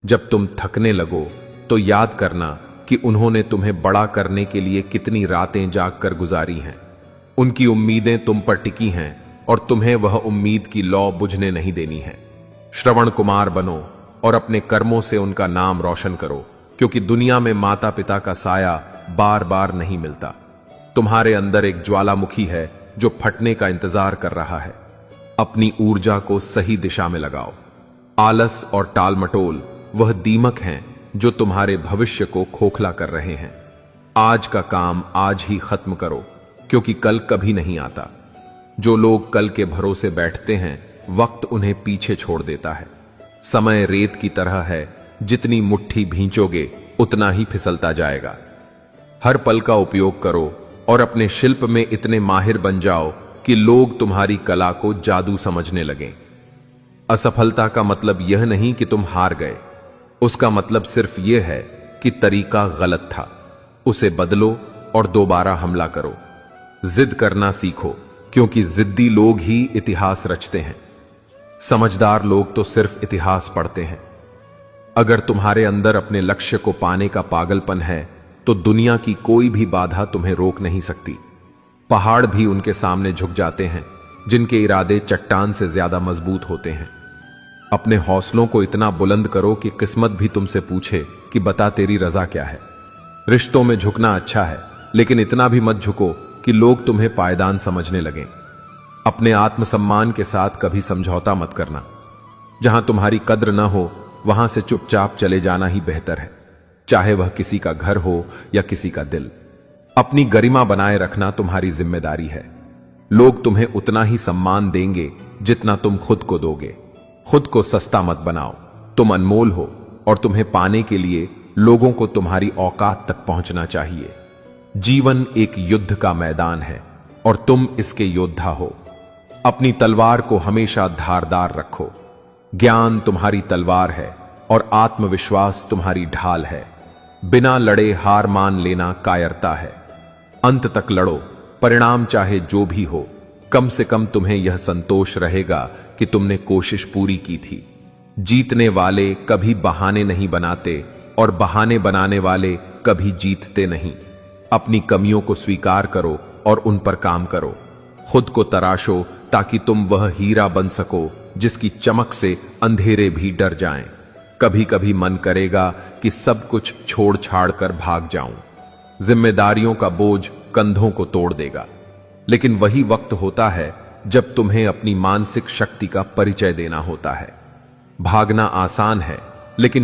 जब तुम थकने लगो तो याद करना कि उन्होंने तुम्हें बड़ा करने के लिए कितनी रातें जागकर गुजारी हैं। उनकी उम्मीदें तुम पर टिकी हैं और तुम्हें वह उम्मीद की लौ बुझने नहीं देनी है। श्रवण कुमार बनो और अपने कर्मों से उनका नाम रोशन करो, क्योंकि दुनिया में माता पिता का साया बार बार नहीं मिलता। तुम्हारे अंदर एक ज्वालामुखी है जो फटने का इंतजार कर रहा है। अपनी ऊर्जा को सही दिशा में लगाओ। आलस और टालमटोल वह दीमक हैं जो तुम्हारे भविष्य को खोखला कर रहे हैं। आज का काम आज ही खत्म करो, क्योंकि कल कभी नहीं आता। जो लोग कल के भरोसे बैठते हैं, वक्त उन्हें पीछे छोड़ देता है। समय रेत की तरह है, जितनी मुट्ठी भींचोगे उतना ही फिसलता जाएगा। हर पल का उपयोग करो और अपने शिल्प में इतने माहिर बन जाओ कि लोग तुम्हारी कला को जादू समझने लगें। असफलता का मतलब यह नहीं कि तुम हार गए, उसका मतलब सिर्फ यह है कि तरीका गलत था। उसे बदलो और दोबारा हमला करो। जिद करना सीखो, क्योंकि जिद्दी लोग ही इतिहास रचते हैं। समझदार लोग तो सिर्फ इतिहास पढ़ते हैं। अगर तुम्हारे अंदर अपने लक्ष्य को पाने का पागलपन है, तो दुनिया की कोई भी बाधा तुम्हें रोक नहीं सकती। पहाड़ भी उनके सामने झुक जाते हैं जिनके इरादे चट्टान से ज्यादा मजबूत होते हैं। अपने हौसलों को इतना बुलंद करो कि किस्मत भी तुमसे पूछे कि बता तेरी रजा क्या है। रिश्तों में झुकना अच्छा है, लेकिन इतना भी मत झुको कि लोग तुम्हें पायदान समझने लगें। अपने आत्मसम्मान के साथ कभी समझौता मत करना। जहां तुम्हारी कद्र न हो, वहां से चुपचाप चले जाना ही बेहतर है, चाहे वह किसी का घर हो या किसी का दिल। अपनी गरिमा बनाए रखना तुम्हारी जिम्मेदारी है। लोग तुम्हें उतना ही सम्मान देंगे जितना तुम खुद को दोगे। खुद को सस्ता मत बनाओ। तुम अनमोल हो और तुम्हें पाने के लिए लोगों को तुम्हारी औकात तक पहुंचना चाहिए। जीवन एक युद्ध का मैदान है और तुम इसके योद्धा हो। अपनी तलवार को हमेशा धारदार रखो। ज्ञान तुम्हारी तलवार है और आत्मविश्वास तुम्हारी ढाल है। बिना लड़े हार मान लेना कायरता है। अंत तक लड़ो, परिणाम चाहे जो भी हो। कम से कम तुम्हें यह संतोष रहेगा कि तुमने कोशिश पूरी की थी। जीतने वाले कभी बहाने नहीं बनाते और बहाने बनाने वाले कभी जीतते नहीं। अपनी कमियों को स्वीकार करो और उन पर काम करो। खुद को तराशो ताकि तुम वह हीरा बन सको जिसकी चमक से अंधेरे भी डर जाएं। कभी कभी मन करेगा कि सब कुछ छोड़ छाड़ कर भाग जाऊं। जिम्मेदारियों का बोझ कंधों को तोड़ देगा, लेकिन वही वक्त होता है जब तुम्हें अपनी मानसिक शक्ति का परिचय देना होता है। भागना आसान है, लेकिन